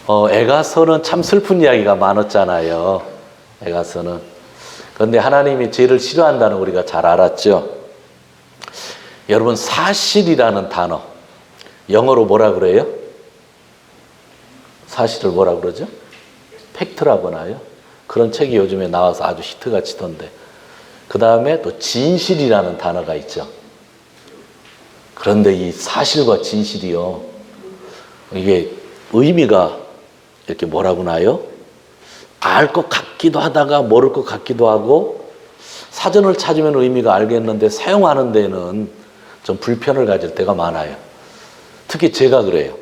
애가서는 참 슬픈 이야기가 많았잖아요. 애가서는. 그런데 하나님이 죄를 싫어한다는 우리가 잘 알았죠. 여러분, 사실이라는 단어, 영어로 뭐라 그래요? 사실을 뭐라 그러죠? 팩트라고 하나요? 그런 책이 요즘에 나와서 아주 히트가 치던데. 그 다음에 또 진실이라는 단어가 있죠. 그런데 이 사실과 진실이요, 이게 의미가 이렇게 뭐라고 나요? 알 것 같기도 하다가 모를 것 같기도 하고, 사전을 찾으면 의미가 알겠는데 사용하는 데는 좀 불편을 가질 때가 많아요. 특히 제가 그래요.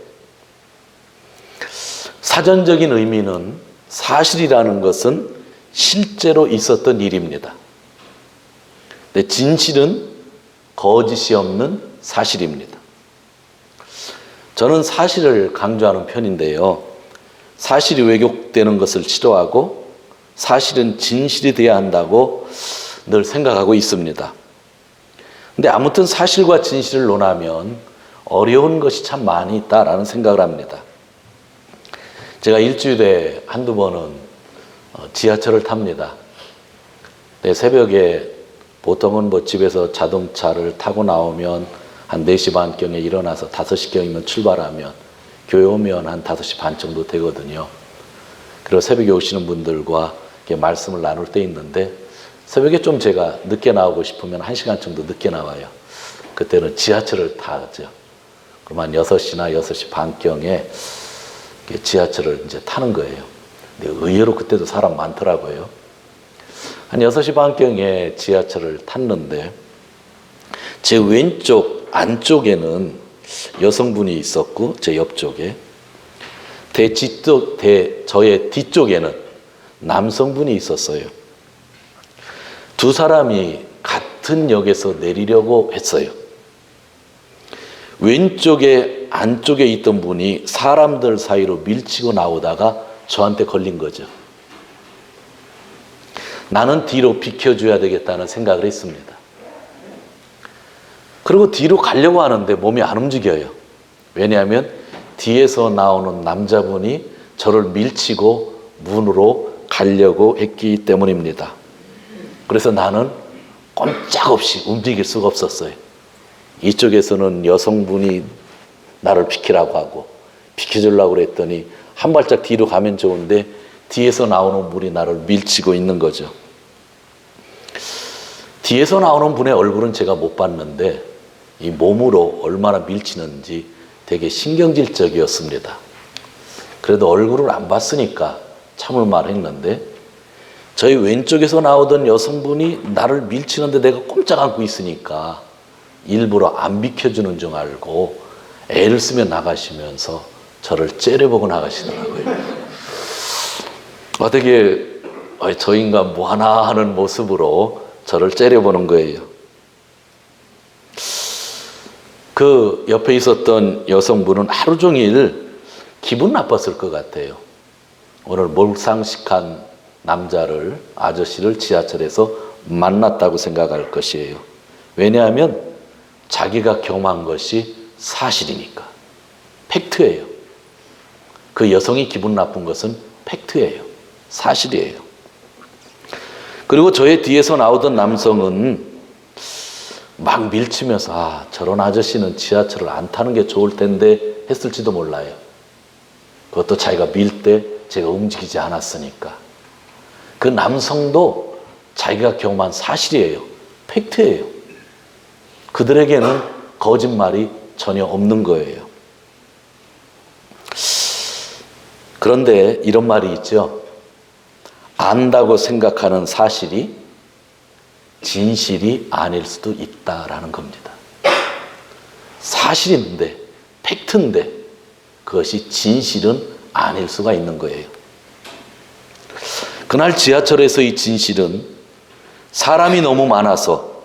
사전적인 의미는 사실이라는 것은 실제로 있었던 일입니다. 근데 진실은 거짓이 없는 사실입니다. 저는 사실을 강조하는 편인데요. 사실이 왜곡되는 것을 싫어하고 사실은 진실이 되어야 한다고 늘 생각하고 있습니다. 근데 아무튼 사실과 진실을 논하면 어려운 것이 참 많이 있다라는 생각을 합니다. 제가 일주일에 한두 번은 지하철을 탑니다. 새벽에 보통은 집에서 자동차를 타고 나오면 한 4시 반경에 일어나서 5시경이면 출발하면 교회 오면 한 5시 반 정도 되거든요. 그리고 새벽에 오시는 분들과 이렇게 말씀을 나눌 때 있는데, 새벽에 좀 제가 늦게 나오고 싶으면 1시간 정도 늦게 나와요. 그때는 지하철을 타죠. 그럼 한 6시나 6시 반경에 지하철을 이제 타는 거예요. 근데 의외로 그때도 사람 많더라고요. 한 6시 반경에 지하철을 탔는데, 제 왼쪽 안쪽에는 여성분이 있었고, 제 옆쪽에 저의 뒤쪽에는 남성분이 있었어요. 두 사람이 같은 역에서 내리려고 했어요. 왼쪽에 안쪽에 있던 분이 사람들 사이로 밀치고 나오다가 저한테 걸린 거죠. 나는 뒤로 비켜줘야 되겠다는 생각을 했습니다. 그리고 뒤로 가려고 하는데 몸이 안 움직여요. 왜냐하면 뒤에서 나오는 남자분이 저를 밀치고 문으로 가려고 했기 때문입니다. 그래서 나는 꼼짝없이 움직일 수가 없었어요. 이쪽에서는 여성분이 나를 비키라고 하고 비켜주려고 그랬더니 한 발짝 뒤로 가면 좋은데 뒤에서 나오는 분이 나를 밀치고 있는 거죠. 뒤에서 나오는 분의 얼굴은 제가 못 봤는데 이 몸으로 얼마나 밀치는지 되게 신경질적이었습니다. 그래도 얼굴을 안 봤으니까 참을 말했는데, 저희 왼쪽에서 나오던 여성분이 나를 밀치는데 내가 꼼짝 않고 있으니까 일부러 안 비켜주는 줄 알고 애를 쓰며 나가시면서 저를 째려보고 나가시더라고요. 어떻게 저 인간 뭐하나 하는 모습으로 저를 째려보는 거예요. 그 옆에 있었던 여성분은 하루 종일 기분 나빴을 것 같아요. 오늘 몰상식한 남자를, 아저씨를 지하철에서 만났다고 생각할 것이에요. 왜냐하면 자기가 경험한 것이 사실이니까. 팩트예요. 그 여성이 기분 나쁜 것은 팩트예요. 사실이에요. 그리고 저의 뒤에서 나오던 남성은 막 밀치면서 저런 아저씨는 지하철을 안 타는 게 좋을 텐데 했을지도 몰라요. 그것도 자기가 밀 때 제가 움직이지 않았으니까. 그 남성도 자기가 경험한 사실이에요. 팩트예요. 그들에게는 거짓말이 전혀 없는 거예요. 그런데 이런 말이 있죠. 안다고 생각하는 사실이 진실이 아닐 수도 있다라는 겁니다. 사실인데, 팩트인데 그것이 진실은 아닐 수가 있는 거예요. 그날 지하철에서 이 진실은 사람이 너무 많아서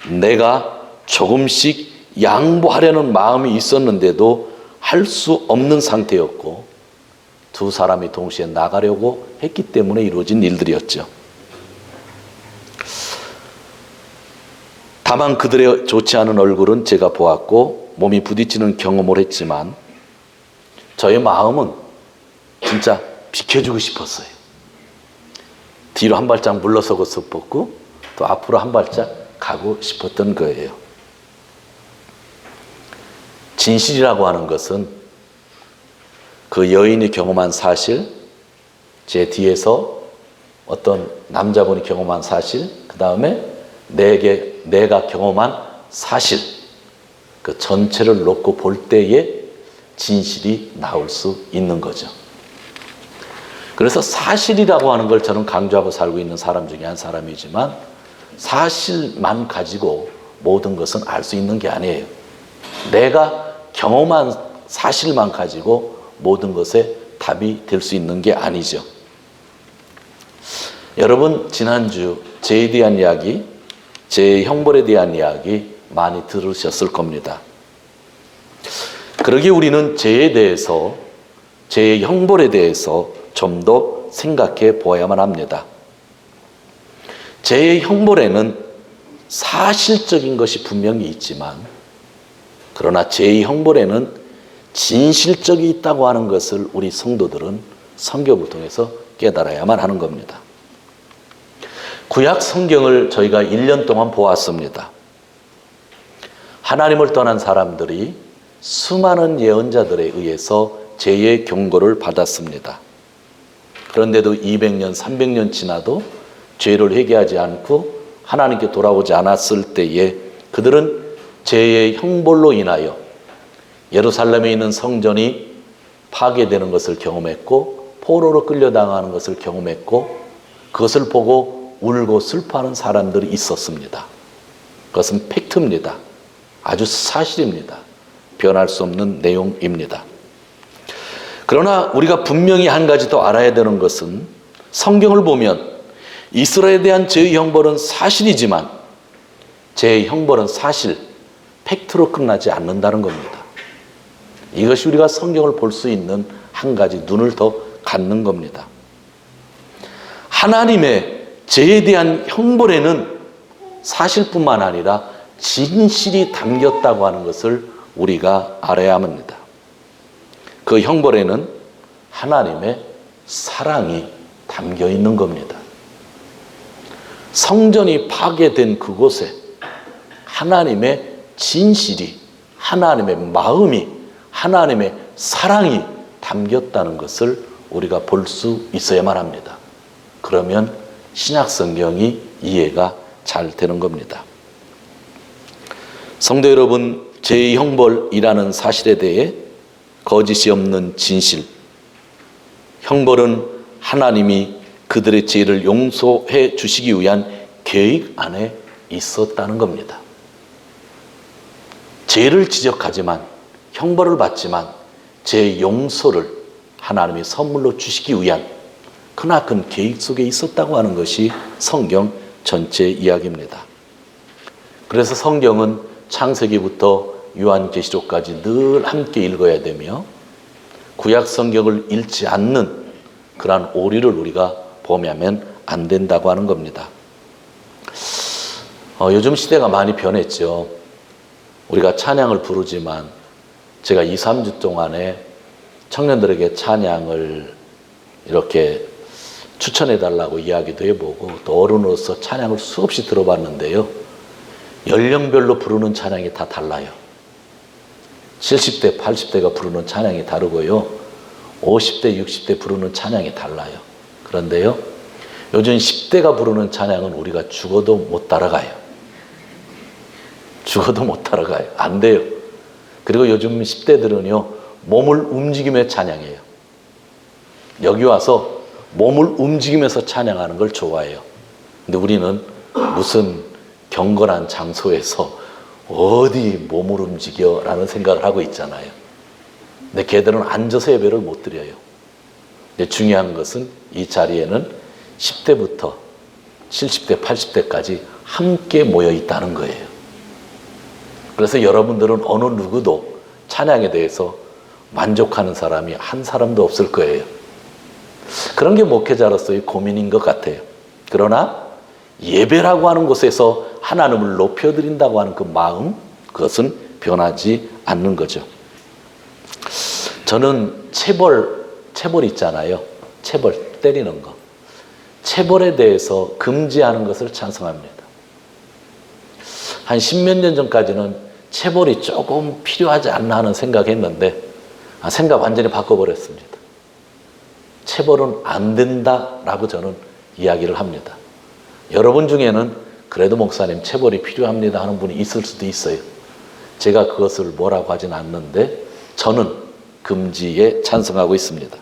내가 조금씩 양보하려는 마음이 있었는데도 할 수 없는 상태였고, 두 사람이 동시에 나가려고 했기 때문에 이루어진 일들이었죠. 다만 그들의 좋지 않은 얼굴은 제가 보았고 몸이 부딪히는 경험을 했지만 저의 마음은 진짜 비켜주고 싶었어요. 뒤로 한 발짝 물러서고 싶었고 또 앞으로 한 발짝 가고 싶었던 거예요. 진실이라고 하는 것은 그 여인이 경험한 사실, 제 뒤에서 어떤 남자분이 경험한 사실, 그 다음에 내가 경험한 사실, 그 전체를 놓고 볼 때에 진실이 나올 수 있는 거죠. 그래서 사실이라고 하는 걸 저는 강조하고 살고 있는 사람 중에 한 사람이지만 사실만 가지고 모든 것은 알 수 있는 게 아니에요. 내가 경험한 사실만 가지고 모든 것에 답이 될 수 있는 게 아니죠. 여러분, 지난주 죄에 대한 이야기, 죄의 형벌에 대한 이야기 많이 들으셨을 겁니다. 그러기에 우리는 죄에 대해서, 죄의 형벌에 대해서 좀 더 생각해 보아야만 합니다. 죄의 형벌에는 사실적인 것이 분명히 있지만, 그러나 죄의 형벌에는 진실적이 있다고 하는 것을 우리 성도들은 성경을 통해서 깨달아야만 하는 겁니다. 구약 성경을 저희가 1년 동안 보았습니다. 하나님을 떠난 사람들이 수많은 예언자들에 의해서 죄의 경고를 받았습니다. 그런데도 200년, 300년 지나도 죄를 회개하지 않고 하나님께 돌아오지 않았을 때에 그들은 죄의 형벌로 인하여 예루살렘에 있는 성전이 파괴되는 것을 경험했고 포로로 끌려당하는 것을 경험했고 그것을 보고 울고 슬퍼하는 사람들이 있었습니다. 그것은 팩트입니다. 아주 사실입니다. 변할 수 없는 내용입니다. 그러나 우리가 분명히 한 가지 더 알아야 되는 것은 성경을 보면 이스라엘에 대한 죄의 형벌은 사실이지만 죄의 형벌은 사실, 팩트로 끝나지 않는다는 겁니다. 이것이 우리가 성경을 볼 수 있는 한 가지 눈을 더 갖는 겁니다. 하나님의 죄에 대한 형벌에는 사실뿐만 아니라 진실이 담겼다고 하는 것을 우리가 알아야 합니다. 그 형벌에는 하나님의 사랑이 담겨 있는 겁니다. 성전이 파괴된 그곳에 하나님의 진실이, 하나님의 마음이, 하나님의 사랑이 담겼다는 것을 우리가 볼 수 있어야만 합니다. 그러면 신약 성경이 이해가 잘 되는 겁니다. 성도 여러분, 죄의 형벌이라는 사실에 대해 거짓이 없는 진실, 형벌은 하나님이 그들의 죄를 용서해 주시기 위한 계획 안에 있었다는 겁니다. 죄를 지적하지만, 형벌을 받지만 죄 용서를 하나님이 선물로 주시기 위한 크나큰 계획 속에 있었다고 하는 것이 성경 전체 이야기입니다. 그래서 성경은 창세기부터 요한계시록까지 늘 함께 읽어야 되며 구약 성경을 읽지 않는 그러한 오류를 우리가 범하면 안 된다고 하는 겁니다. 요즘 시대가 많이 변했죠. 우리가 찬양을 부르지만 제가 2, 3주 동안에 청년들에게 찬양을 이렇게 추천해달라고 이야기도 해보고 또 어른으로서 찬양을 수없이 들어봤는데요. 연령별로 부르는 찬양이 다 달라요. 70대, 80대가 부르는 찬양이 다르고요. 50대, 60대 부르는 찬양이 달라요. 그런데요, 요즘 10대가 부르는 찬양은 우리가 죽어도 못 따라가요. 죽어도 못 따라가요. 안 돼요. 그리고 요즘 10대들은요, 몸을 움직이며 찬양해요. 여기 와서 몸을 움직이면서 찬양하는 걸 좋아해요. 근데 우리는 무슨 경건한 장소에서 어디 몸을 움직여 라는 생각을 하고 있잖아요. 근데 걔들은 앉아서 예배를 못 드려요. 근데 중요한 것은 이 자리에는 10대부터 70대, 80대까지 함께 모여 있다는 거예요. 그래서 여러분들은 어느 누구도 찬양에 대해서 만족하는 사람이 한 사람도 없을 거예요. 그런 게 목회자로서의 고민인 것 같아요. 그러나 예배라고 하는 곳에서 하나님을 높여드린다고 하는 그 마음, 그것은 변하지 않는 거죠. 저는 체벌 있잖아요. 체벌, 때리는 거. 체벌에 대해서 금지하는 것을 찬성합니다. 한 10몇 년 전까지는 체벌이 조금 필요하지 않나 하는 생각했는데 생각 완전히 바꿔버렸습니다. 체벌은 안 된다라고 저는 이야기를 합니다. 여러분 중에는 그래도 목사님 체벌이 필요합니다 하는 분이 있을 수도 있어요. 제가 그것을 뭐라고 하진 않는데 저는 금지에 찬성하고 있습니다.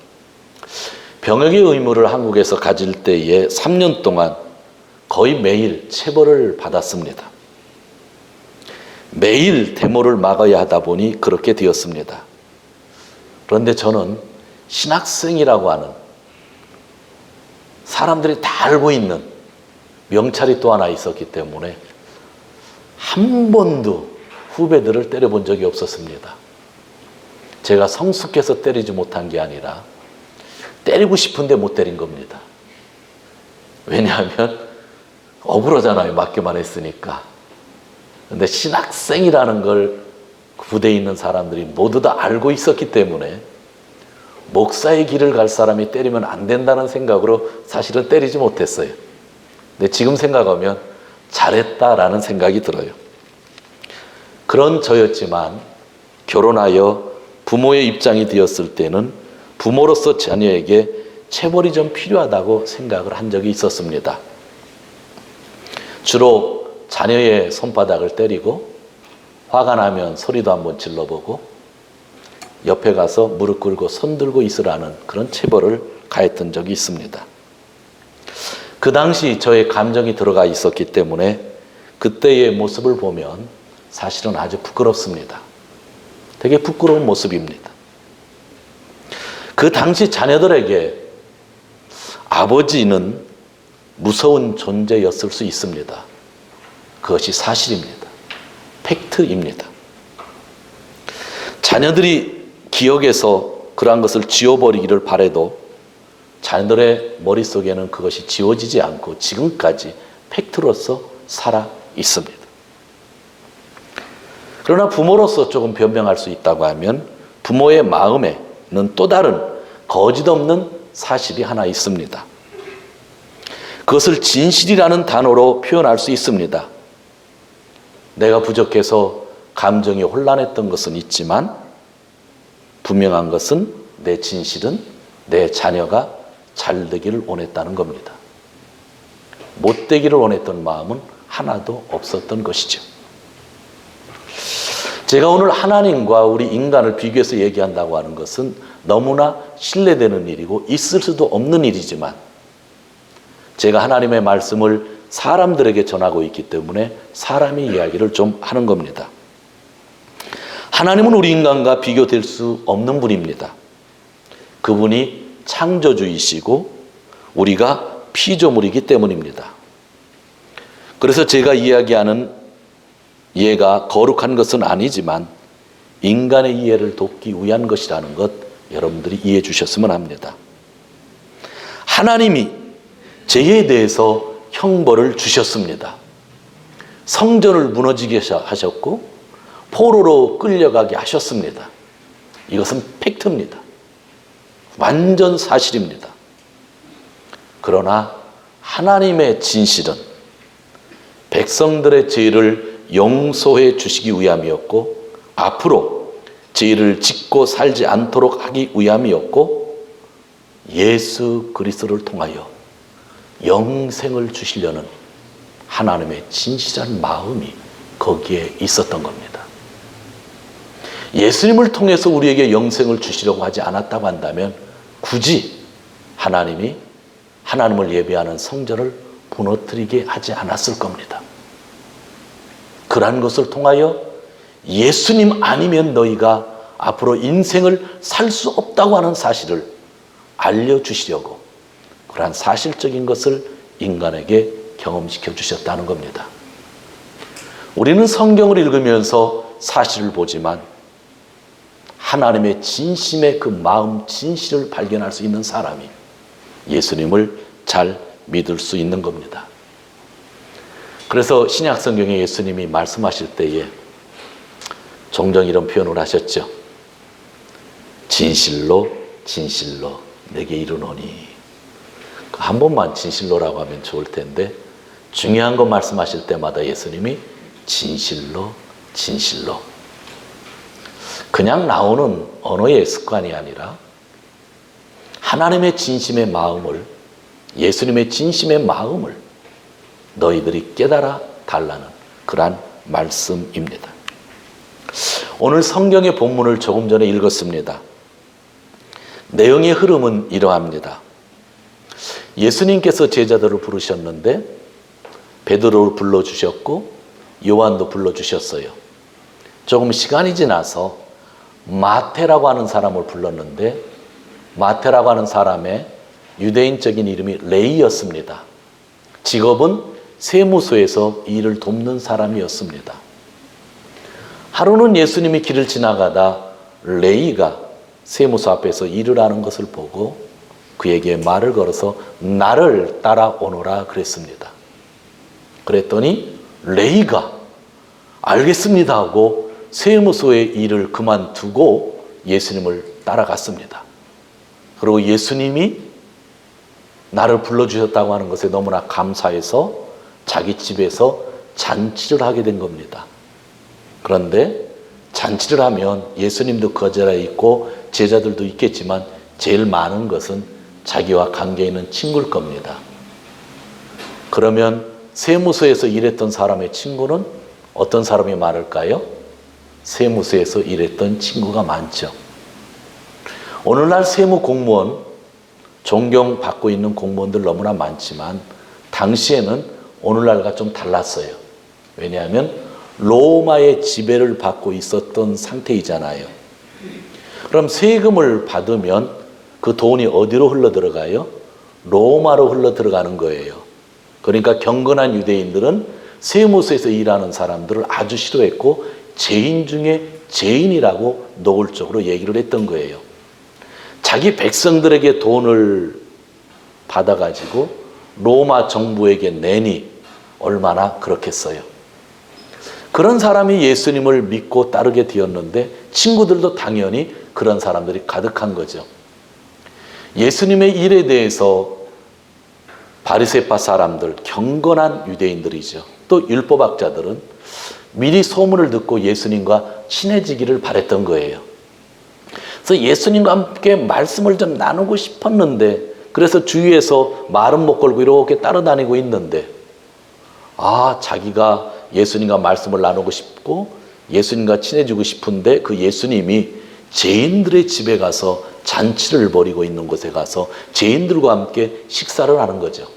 병역의 의무를 한국에서 가질 때에 3년 동안 거의 매일 체벌을 받았습니다. 매일 데모를 막아야 하다 보니 그렇게 되었습니다. 그런데 저는 신학생이라고 하는 사람들이 다 알고 있는 명찰이 또 하나 있었기 때문에 한 번도 후배들을 때려본 적이 없었습니다. 제가 성숙해서 때리지 못한 게 아니라 때리고 싶은데 못 때린 겁니다. 왜냐하면 억울하잖아요. 맞기만 했으니까. 근데 신학생이라는 걸 부대에 있는 사람들이 모두 다 알고 있었기 때문에 목사의 길을 갈 사람이 때리면 안 된다는 생각으로 사실은 때리지 못했어요. 근데 지금 생각하면 잘했다라는 생각이 들어요. 그런 저였지만 결혼하여 부모의 입장이 되었을 때는 부모로서 자녀에게 체벌이 좀 필요하다고 생각을 한 적이 있었습니다. 주로 자녀의 손바닥을 때리고 화가 나면 소리도 한번 질러보고 옆에 가서 무릎 꿇고 손 들고 있으라는 그런 체벌을 가했던 적이 있습니다. 그 당시 저의 감정이 들어가 있었기 때문에 그때의 모습을 보면 사실은 아주 부끄럽습니다. 되게 부끄러운 모습입니다. 그 당시 자녀들에게 아버지는 무서운 존재였을 수 있습니다. 그것이 사실입니다. 팩트입니다. 자녀들이 기억에서 그러한 것을 지워버리기를 바라도 자녀들의 머릿속에는 그것이 지워지지 않고 지금까지 팩트로서 살아 있습니다. 그러나 부모로서 조금 변명할 수 있다고 하면 부모의 마음에는 또 다른 거짓 없는 사실이 하나 있습니다. 그것을 진실이라는 단어로 표현할 수 있습니다. 내가 부족해서 감정이 혼란했던 것은 있지만 분명한 것은 내 진실은 내 자녀가 잘 되기를 원했다는 겁니다. 못 되기를 원했던 마음은 하나도 없었던 것이죠. 제가 오늘 하나님과 우리 인간을 비교해서 얘기한다고 하는 것은 너무나 신뢰되는 일이고 있을 수도 없는 일이지만 제가 하나님의 말씀을 사람들에게 전하고 있기 때문에 사람의 이야기를 좀 하는 겁니다. 하나님은 우리 인간과 비교될 수 없는 분입니다. 그분이 창조주이시고 우리가 피조물이기 때문입니다. 그래서 제가 이야기하는 이해가 거룩한 것은 아니지만 인간의 이해를 돕기 위한 것이라는 것 여러분들이 이해해 주셨으면 합니다. 하나님이 죄에 대해서 형벌을 주셨습니다. 성전을 무너지게 하셨고 포로로 끌려가게 하셨습니다. 이것은 팩트입니다. 완전 사실입니다. 그러나 하나님의 진실은 백성들의 죄를 용서해 주시기 위함이었고 앞으로 죄를 짓고 살지 않도록 하기 위함이었고 예수 그리스도를 통하여 영생을 주시려는 하나님의 진실한 마음이 거기에 있었던 겁니다. 예수님을 통해서 우리에게 영생을 주시려고 하지 않았다고 한다면 굳이 하나님이 하나님을 예배하는 성전을 무너뜨리게 하지 않았을 겁니다. 그러한 것을 통하여 예수님 아니면 너희가 앞으로 인생을 살 수 없다고 하는 사실을 알려주시려고 그러한 사실적인 것을 인간에게 경험시켜 주셨다는 겁니다. 우리는 성경을 읽으면서 사실을 보지만 하나님의 진심의 그 마음 진실을 발견할 수 있는 사람이 예수님을 잘 믿을 수 있는 겁니다. 그래서 신약 성경에 예수님이 말씀하실 때에 종종 이런 표현을 하셨죠. 진실로 진실로 내게 이르노니. 한 번만 진실로라고 하면 좋을 텐데 중요한 거 말씀하실 때마다 예수님이 진실로 진실로. 그냥 나오는 언어의 습관이 아니라 하나님의 진심의 마음을, 예수님의 진심의 마음을 너희들이 깨달아 달라는 그러한 말씀입니다. 오늘 성경의 본문을 조금 전에 읽었습니다. 내용의 흐름은 이러합니다. 예수님께서 제자들을 부르셨는데 베드로를 불러주셨고 요한도 불러주셨어요. 조금 시간이 지나서 마태라고 하는 사람을 불렀는데 마태라고 하는 사람의 유대인적인 이름이 레이였습니다. 직업은 세무소에서 일을 돕는 사람이었습니다. 하루는 예수님이 길을 지나가다 레이가 세무소 앞에서 일을 하는 것을 보고 그에게 말을 걸어서 나를 따라오너라 그랬습니다. 그랬더니 레이가 알겠습니다 하고 세무소의 일을 그만두고 예수님을 따라갔습니다. 그리고 예수님이 나를 불러주셨다고 하는 것에 너무나 감사해서 자기 집에서 잔치를 하게 된 겁니다. 그런데 잔치를 하면 예수님도 그 자리에 있고 제자들도 있겠지만 제일 많은 것은 자기와 관계 있는 친구일 겁니다. 그러면 세무소에서 일했던 사람의 친구는 어떤 사람이 많을까요? 세무소에서 일했던 친구가 많죠. 오늘날 세무 공무원, 존경받고 있는 공무원들 너무나 많지만 당시에는 오늘날과 좀 달랐어요. 왜냐하면 로마의 지배를 받고 있었던 상태이잖아요. 그럼 세금을 받으면 그 돈이 어디로 흘러 들어가요? 로마로 흘러 들어가는 거예요. 그러니까 경건한 유대인들은 세무소에서 일하는 사람들을 아주 싫어했고 죄인 중에 죄인이라고 노골적으로 얘기를 했던 거예요. 자기 백성들에게 돈을 받아가지고 로마 정부에게 내니 얼마나 그렇겠어요. 그런 사람이 예수님을 믿고 따르게 되었는데 친구들도 당연히 그런 사람들이 가득한 거죠. 예수님의 일에 대해서 바리새파 사람들, 경건한 유대인들이죠. 또 율법학자들은 미리 소문을 듣고 예수님과 친해지기를 바랬던 거예요. 그래서 예수님과 함께 말씀을 좀 나누고 싶었는데 그래서 주위에서 말은 못 걸고 이렇게 따라다니고 있는데 자기가 예수님과 말씀을 나누고 싶고 예수님과 친해지고 싶은데 그 예수님이 죄인들의 집에 가서 잔치를 벌이고 있는 곳에 가서 죄인들과 함께 식사를 하는 거죠.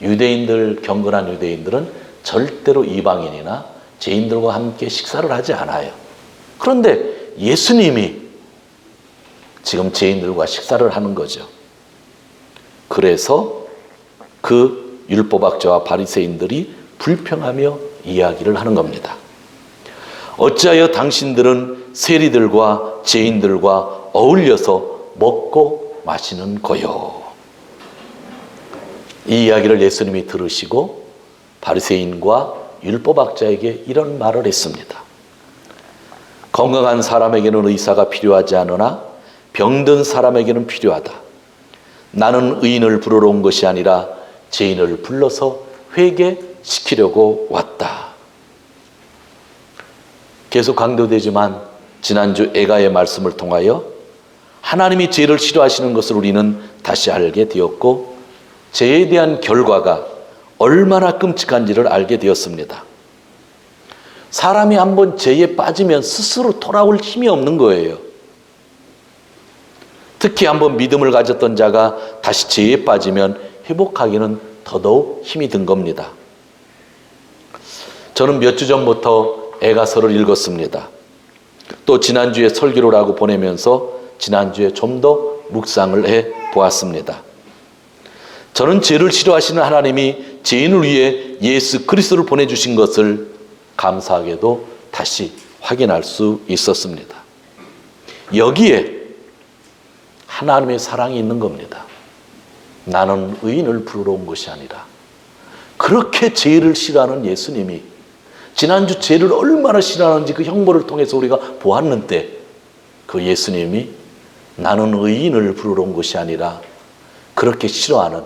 유대인들, 경건한 유대인들은 절대로 이방인이나 죄인들과 함께 식사를 하지 않아요. 그런데 예수님이 지금 죄인들과 식사를 하는 거죠. 그래서 그 율법학자와 바리새인들이 불평하며 이야기를 하는 겁니다. 어찌하여 당신들은 세리들과 죄인들과 어울려서 먹고 마시는 거요. 이 이야기를 예수님이 들으시고 바리새인과 율법학자에게 이런 말을 했습니다. 건강한 사람에게는 의사가 필요하지 않으나 병든 사람에게는 필요하다. 나는 의인을 부르러 온 것이 아니라 죄인을 불러서 회개시키려고 왔다. 계속 강조되지만 지난주 에가의 말씀을 통하여 하나님이 죄를 싫어하시는 것을 우리는 다시 알게 되었고 죄에 대한 결과가 얼마나 끔찍한지를 알게 되었습니다. 사람이 한번 죄에 빠지면 스스로 돌아올 힘이 없는 거예요. 특히 한번 믿음을 가졌던 자가 다시 죄에 빠지면 회복하기는 더더욱 힘이 든 겁니다. 저는 몇 주 전부터 에가서를 읽었습니다. 또 지난주에 설교를 하고 보내면서 지난주에 좀 더 묵상을 해 보았습니다. 저는 죄를 싫어하시는 하나님이 죄인을 위해 예수 그리스도를 보내주신 것을 감사하게도 다시 확인할 수 있었습니다. 여기에 하나님의 사랑이 있는 겁니다. 나는 의인을 부르러 온 것이 아니라 그렇게 죄를 싫어하는 예수님이 지난주 죄를 얼마나 싫어하는지 그 형벌을 통해서 우리가 보았는데 그 예수님이 나는 의인을 부르러 온 것이 아니라 그렇게 싫어하는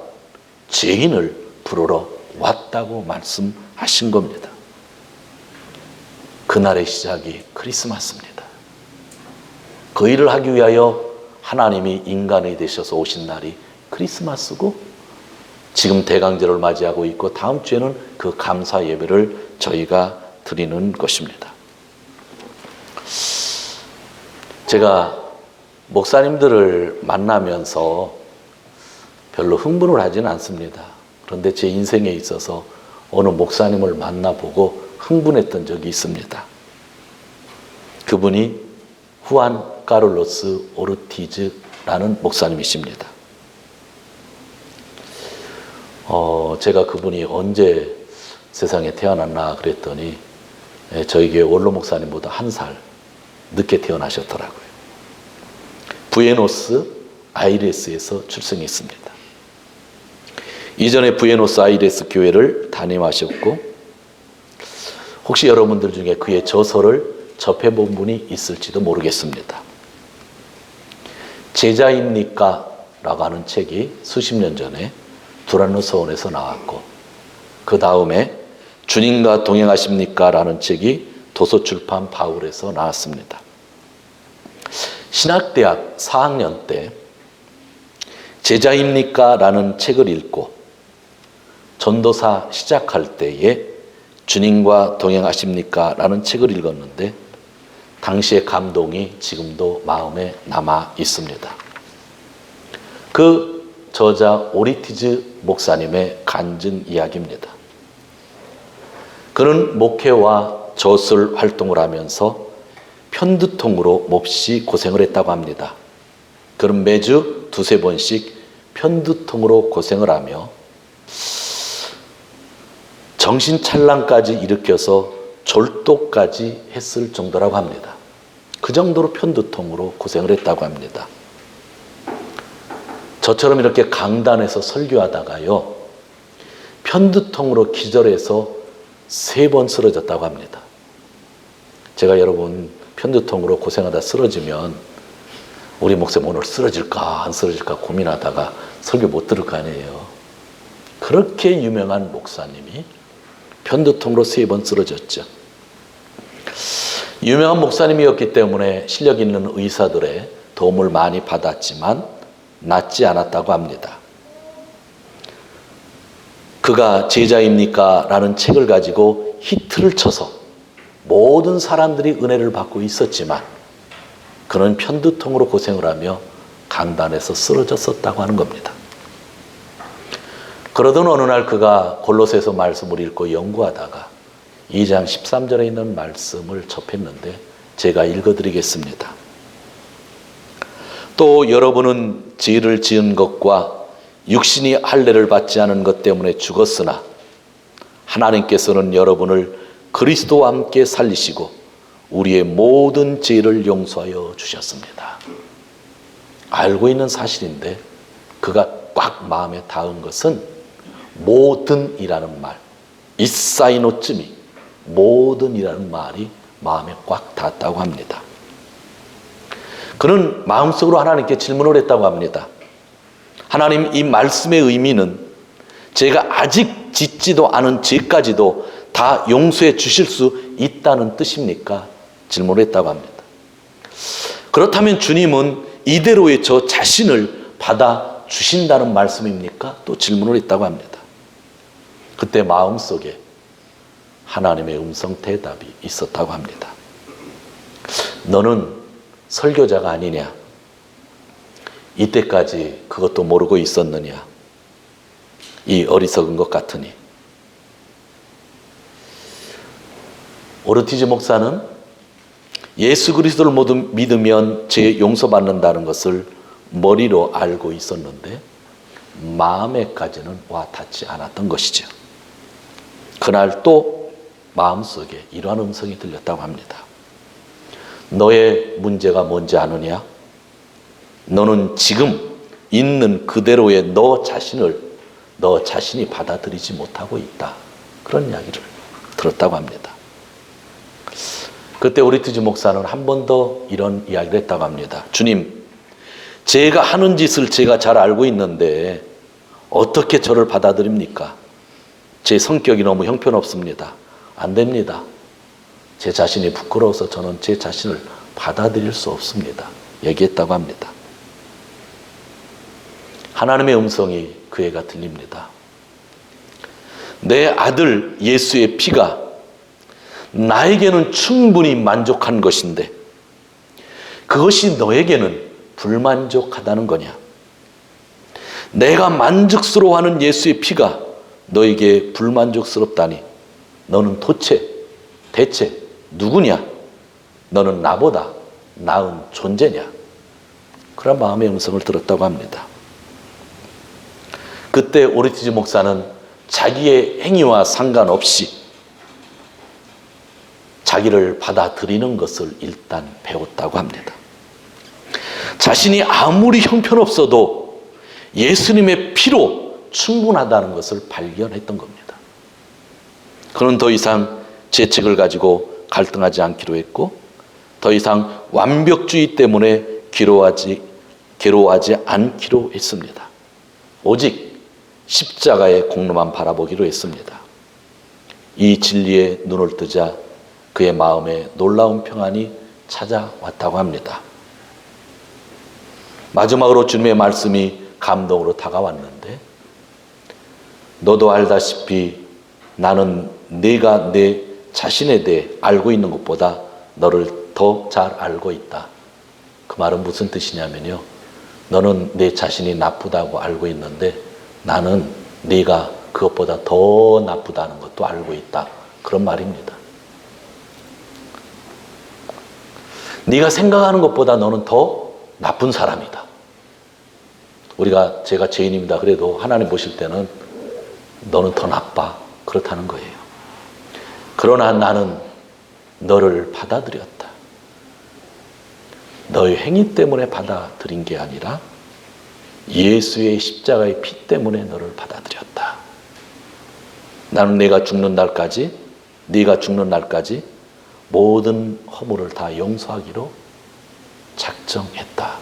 죄인을 부르러 왔다고 말씀하신 겁니다. 그날의 시작이 크리스마스입니다. 그 일을 하기 위하여 하나님이 인간이 되셔서 오신 날이 크리스마스고, 지금 대강절을 맞이하고 있고 다음 주에는 그 감사 예배를 저희가 드리는 것입니다. 제가 목사님들을 만나면서 별로 흥분을 하지는 않습니다. 그런데 제 인생에 있어서 어느 목사님을 만나보고 흥분했던 적이 있습니다. 그분이 후안 카를로스 오르티즈라는 목사님이십니다. 제가 그분이 언제 세상에 태어났나 그랬더니 저희 교회 원로 목사님보다 1살 늦게 태어나셨더라고요. 부에노스 아이레스에서 출생했습니다. 이전에 부에노스 아이레스 교회를 담임하셨고, 혹시 여러분들 중에 그의 저서를 접해본 분이 있을지도 모르겠습니다. 제자입니까? 라고 하는 책이 수십 년 전에 두란노 서원에서 나왔고, 그 다음에 주님과 동행하십니까? 라는 책이 도서출판 바울에서 나왔습니다. 신학대학 4학년 때 제자입니까? 라는 책을 읽고 전도사 시작할 때에 주님과 동행하십니까? 라는 책을 읽었는데 당시의 감동이 지금도 마음에 남아 있습니다. 그 저자 오르티즈 목사님의 간증 이야기입니다. 그는 목회와 저술 활동을 하면서 편두통으로 몹시 고생을 했다고 합니다. 그는 매주 2-3번씩 편두통으로 고생을 하며 정신찬란까지 일으켜서 졸도까지 했을 정도라고 합니다. 그 정도로 편두통으로 고생을 했다고 합니다. 저처럼 이렇게 강단에서 설교하다가요, 편두통으로 기절해서 3번 쓰러졌다고 합니다. 제가 여러분 편두통으로 고생하다 쓰러지면 우리 목사님 오늘 쓰러질까 안 쓰러질까 고민하다가 설교 못 들을 거 아니에요. 그렇게 유명한 목사님이 편두통으로 3번 쓰러졌죠. 유명한 목사님이었기 때문에 실력 있는 의사들의 도움을 많이 받았지만 낫지 않았다고 합니다. 그가 제자입니까? 라는 책을 가지고 히트를 쳐서 모든 사람들이 은혜를 받고 있었지만 그는 편두통으로 고생을 하며 강단에서 쓰러졌었다고 하는 겁니다. 그러던 어느 날 그가 골로새서 말씀을 읽고 연구하다가 2장 13절에 있는 말씀을 접했는데 제가 읽어드리겠습니다. 또 여러분은 죄를 지은 것과 육신이 할례를 받지 않은 것 때문에 죽었으나 하나님께서는 여러분을 그리스도와 함께 살리시고 우리의 모든 죄를 용서하여 주셨습니다. 알고 있는 사실인데 그가 꽉 마음에 닿은 것은 모든이라는 말, 이사이노쯤이 모든이라는 말이 마음에 꽉 닿았다고 합니다. 그는 마음속으로 하나님께 질문을 했다고 합니다. 하나님, 이 말씀의 의미는 제가 아직 짓지도 않은 죄까지도 다 용서해 주실 수 있다는 뜻입니까? 질문을 했다고 합니다. 그렇다면 주님은 이대로의 저 자신을 받아 주신다는 말씀입니까? 또 질문을 했다고 합니다. 그때 마음속에 하나님의 음성 대답이 있었다고 합니다. 너는 설교자가 아니냐? 이때까지 그것도 모르고 있었느냐? 이 어리석은 것 같으니. 오르티즈 목사는 예수 그리스도를 모두 믿으면 죄 용서받는다는 것을 머리로 알고 있었는데 마음에까지는 와 닿지 않았던 것이죠. 그날 또 마음속에 이러한 음성이 들렸다고 합니다. 너의 문제가 뭔지 아느냐? 너는 지금 있는 그대로의 너 자신이 받아들이지 못하고 있다. 그런 이야기를 들었다고 합니다. 그때 오르티즈 목사는 한 번 더 이런 이야기를 했다고 합니다. 주님, 제가 하는 짓을 제가 잘 알고 있는데 어떻게 저를 받아들입니까? 제 성격이 너무 형편없습니다. 안 됩니다. 제 자신이 부끄러워서 저는 제 자신을 받아들일 수 없습니다. 얘기했다고 합니다. 하나님의 음성이 그에게 들립니다. 내 아들 예수의 피가 나에게는 충분히 만족한 것인데 그것이 너에게는 불만족하다는 거냐? 내가 만족스러워하는 예수의 피가 너에게 불만족스럽다니 너는 대체 누구냐? 너는 나보다 나은 존재냐? 그런 마음의 음성을 들었다고 합니다. 그때 오리티즈 목사는 자기의 행위와 상관없이 자기를 받아들이는 것을 일단 배웠다고 합니다. 자신이 아무리 형편없어도 예수님의 피로 충분하다는 것을 발견했던 겁니다. 그는 더 이상 죄책을 가지고 갈등하지 않기로 했고 더 이상 완벽주의 때문에 괴로워하지 않기로 했습니다. 오직 십자가의 공로만 바라보기로 했습니다. 이 진리에 눈을 뜨자 그의 마음에 놀라운 평안이 찾아왔다고 합니다. 마지막으로 주님의 말씀이 감동으로 다가왔는데 너도 알다시피 나는 네가 내 자신에 대해 알고 있는 것보다 너를 더 잘 알고 있다. 그 말은 무슨 뜻이냐면요. 너는 내 자신이 나쁘다고 알고 있는데 나는 네가 그것보다 더 나쁘다는 것도 알고 있다. 그런 말입니다. 네가 생각하는 것보다 너는 더 나쁜 사람이다. 제가 죄인입니다. 그래도 하나님 보실 때는 너는 더 나빠. 그렇다는 거예요. 그러나 나는 너를 받아들였다. 너의 행위 때문에 받아들인 게 아니라 예수의 십자가의 피 때문에 너를 받아들였다. 나는 네가 죽는 날까지 모든 허물을 다 용서하기로 작정했다.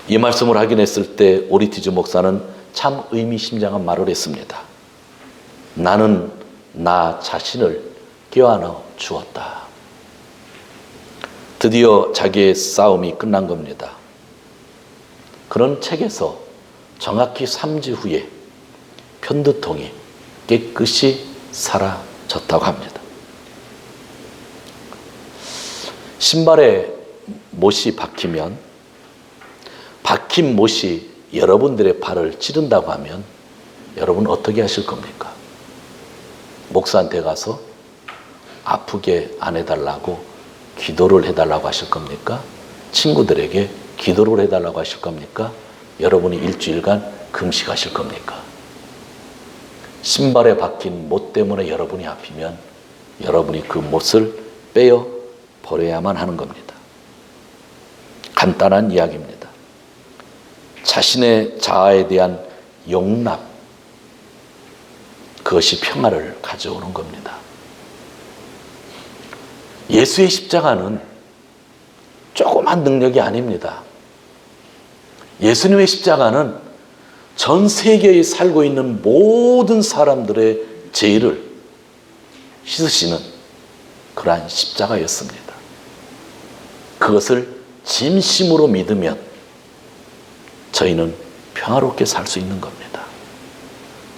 이 말씀을 확인했을 때 오리티즈 목사는 참 의미심장한 말을 했습니다. 나는 나 자신을 껴안아 주었다. 드디어 자기의 싸움이 끝난 겁니다. 그런 책에서 정확히 3주 후에 편두통이 깨끗이 사라졌다고 합니다. 신발에 못이 박히면 박힌 못이 여러분들의 발을 찌른다고 하면 여러분 어떻게 하실 겁니까? 목사한테 가서 아프게 안 해달라고 기도를 해달라고 하실 겁니까? 친구들에게 기도를 해달라고 하실 겁니까? 여러분이 일주일간 금식하실 겁니까? 신발에 박힌 못 때문에 여러분이 아프면 여러분이 그 못을 빼어 버려야만 하는 겁니다. 간단한 이야기입니다. 자신의 자아에 대한 용납, 그것이 평화를 가져오는 겁니다. 예수의 십자가는 조그만 능력이 아닙니다. 예수님의 십자가는 전 세계에 살고 있는 모든 사람들의 죄를 씻으시는 그러한 십자가였습니다. 그것을 진심으로 믿으면 저희는 평화롭게 살 수 있는 겁니다.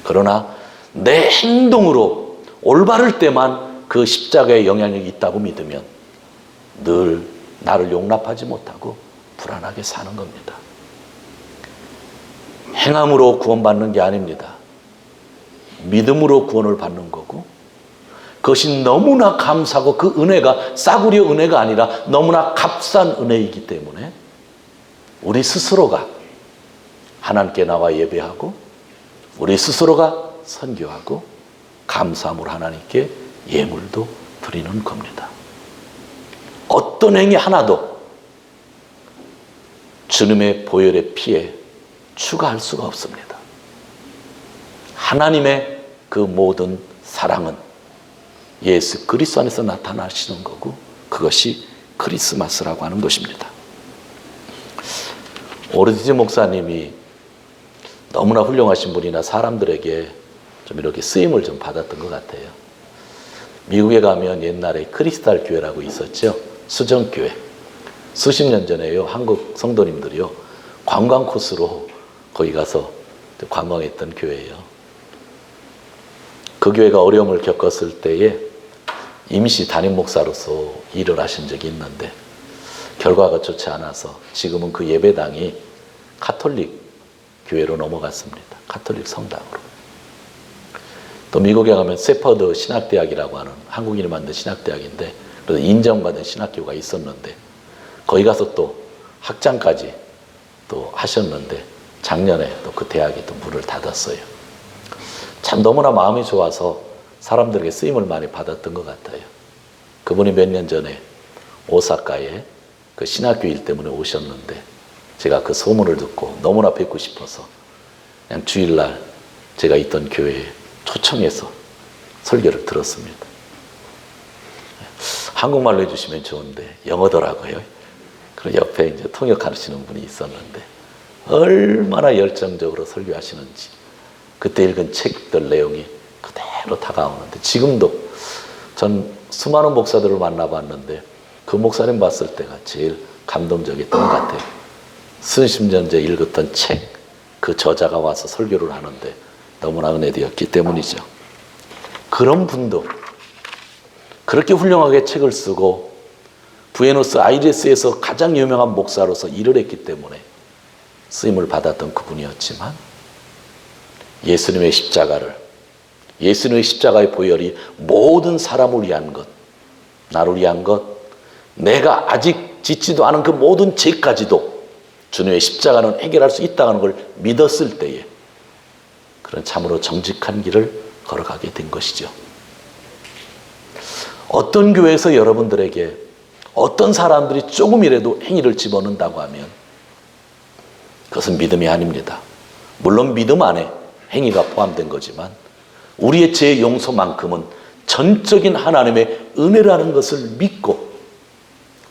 그러나 내 행동으로 올바를 때만 그 십자가의 영향력이 있다고 믿으면 늘 나를 용납하지 못하고 불안하게 사는 겁니다. 행함으로 구원받는 게 아닙니다. 믿음으로 구원을 받는 거고 그것이 너무나 감사하고 그 은혜가 싸구려 은혜가 아니라 너무나 값싼 은혜이기 때문에 우리 스스로가 하나님께 나와 예배하고 우리 스스로가 선교하고 감사함으로 하나님께 예물도 드리는 겁니다. 어떤 행위 하나도 주님의 보혈의 피에 추가할 수가 없습니다. 하나님의 그 모든 사랑은 예수 그리스도 안에서 나타나시는 거고 그것이 크리스마스라고 하는 것입니다. 오르디지 목사님이 너무나 훌륭하신 분이나 사람들에게 좀 이렇게 쓰임을 좀 받았던 것 같아요. 미국에 가면 옛날에 크리스탈 교회라고 있었죠. 수정교회. 수십 년 전에요. 한국 성도님들이요. 관광 코스로 거기 가서 관광했던 교회예요. 그 교회가 어려움을 겪었을 때에 임시 담임 목사로서 일을 하신 적이 있는데 결과가 좋지 않아서 지금은 그 예배당이 카톨릭 교회로 넘어갔습니다. 카톨릭 성당으로. 또 미국에 가면 세퍼드 신학대학이라고 하는 한국인이 만든 신학대학인데 그래서 인정받은 신학교가 있었는데 거기 가서 또 학장까지 또 하셨는데 작년에 또 그 대학이 또 문을 닫았어요. 참 너무나 마음이 좋아서 사람들에게 쓰임을 많이 받았던 것 같아요. 그분이 몇 년 전에 오사카에 그 신학교 일 때문에 오셨는데 제가 그 소문을 듣고 너무나 뵙고 싶어서 그냥 주일날 제가 있던 교회에 초청해서 설교를 들었습니다. 한국말로 해주시면 좋은데 영어더라고요. 그리고 옆에 이제 통역하시는 분이 있었는데 얼마나 열정적으로 설교하시는지 그때 읽은 책들 내용이 그대로 다가오는데 지금도 전 수많은 목사들을 만나봤는데 그 목사님 봤을 때가 제일 감동적이었던 것 같아요. 수십 년 전에 읽었던 책, 그 저자가 와서 설교를 하는데 너무나 은혜되었기 때문이죠. 그런 분도 그렇게 훌륭하게 책을 쓰고 부에노스 아이레스에서 가장 유명한 목사로서 일을 했기 때문에 쓰임을 받았던 그분이었지만 예수님의 십자가의 보혈이 모든 사람을 위한 것, 나를 위한 것, 내가 아직 짓지도 않은 그 모든 죄까지도 주님의 십자가는 해결할 수 있다는 걸 믿었을 때에 그런 참으로 정직한 길을 걸어가게 된 것이죠. 어떤 교회에서 여러분들에게 어떤 사람들이 조금이라도 행위를 집어넣는다고 하면 그것은 믿음이 아닙니다. 물론 믿음 안에 행위가 포함된 거지만 우리의 죄 용서만큼은 전적인 하나님의 은혜라는 것을 믿고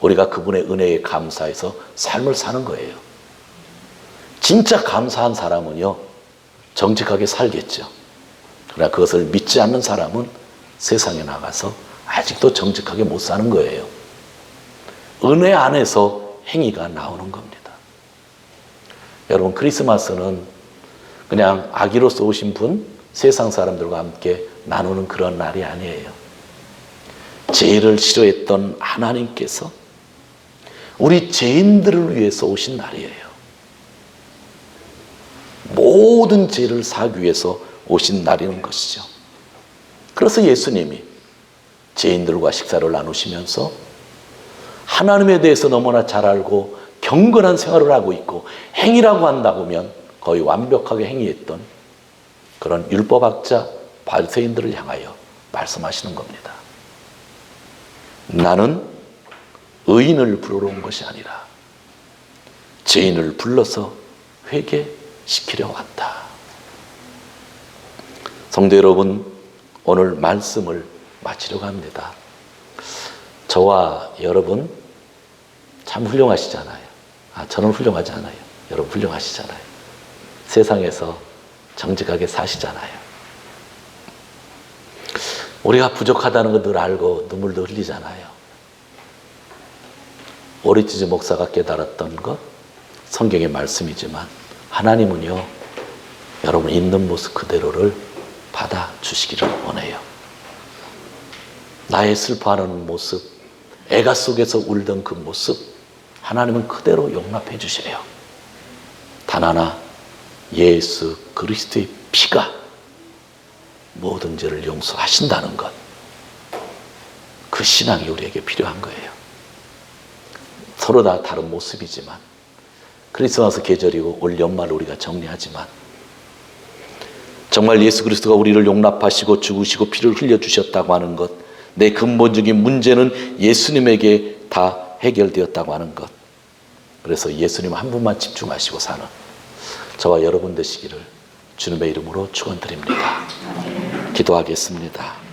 우리가 그분의 은혜에 감사해서 삶을 사는 거예요. 진짜 감사한 사람은요 정직하게 살겠죠. 그러나 그것을 믿지 않는 사람은 세상에 나가서 아직도 정직하게 못 사는 거예요. 은혜 안에서 행위가 나오는 겁니다. 여러분, 크리스마스는 그냥 아기로서 오신 분, 세상 사람들과 함께 나누는 그런 날이 아니에요. 죄를 싫어했던 하나님께서 우리 죄인들을 위해서 오신 날이에요. 모든 죄를 사기 위해서 오신 날인 것이죠. 그래서 예수님이 죄인들과 식사를 나누시면서 하나님에 대해서 너무나 잘 알고 경건한 생활을 하고 있고 행위라고 한다고 하면 거의 완벽하게 행위했던 그런 율법학자 바리새인들을 향하여 말씀하시는 겁니다. 나는 의인을 부르러 온 것이 아니라 죄인을 불러서 회개시키려 왔다. 성도 여러분, 오늘 말씀을 마치려고 합니다. 저와 여러분 참 훌륭하시잖아요. 저는 훌륭하지 않아요. 여러분 훌륭하시잖아요. 세상에서 정직하게 사시잖아요. 우리가 부족하다는 거 늘 알고 눈물도 흘리잖아요. 오리지즈 목사가 깨달았던 것 성경의 말씀이지만 하나님은요 여러분 있는 모습 그대로를 받아주시기를 원해요. 나의 슬퍼하는 모습, 애가 속에서 울던 그 모습 하나님은 그대로 용납해 주셔요. 단 하나 예수 그리스도의 피가 모든 죄를 용서하신다는 것, 그 신앙이 우리에게 필요한 거예요. 서로 다 다른 모습이지만 크리스마스 계절이고 올 연말 우리가 정리하지만 정말 예수 그리스도가 우리를 용납하시고 죽으시고 피를 흘려주셨다고 하는 것, 내 근본적인 문제는 예수님에게 다 해결되었다고 하는 것, 그래서 예수님 한 분만 집중하시고 사는 저와 여러분 되시기를 주님의 이름으로 축원드립니다. 기도하겠습니다.